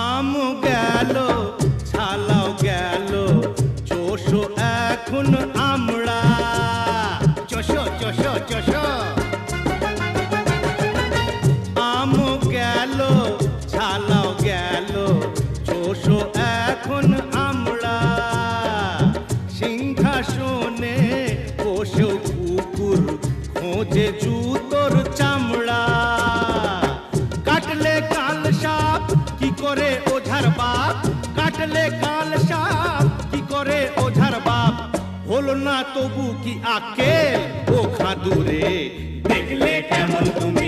আম গেল ছালাও গেল চোষো এখন আমরা চোষো চোষো চোষো আম গেল ছালাও গেল চোষো এখন আমরা সিংহাসনে বসেও কুকুর খোঁজে জুতোর চামড়া কাটলে কাল সাপ কি করে ওঝার বাপ কাটলে কাল সাপ কি করে ওঝার বাপ হলো না তবু কি আকেল ও খাদুরে দেখলে কেমন তুমি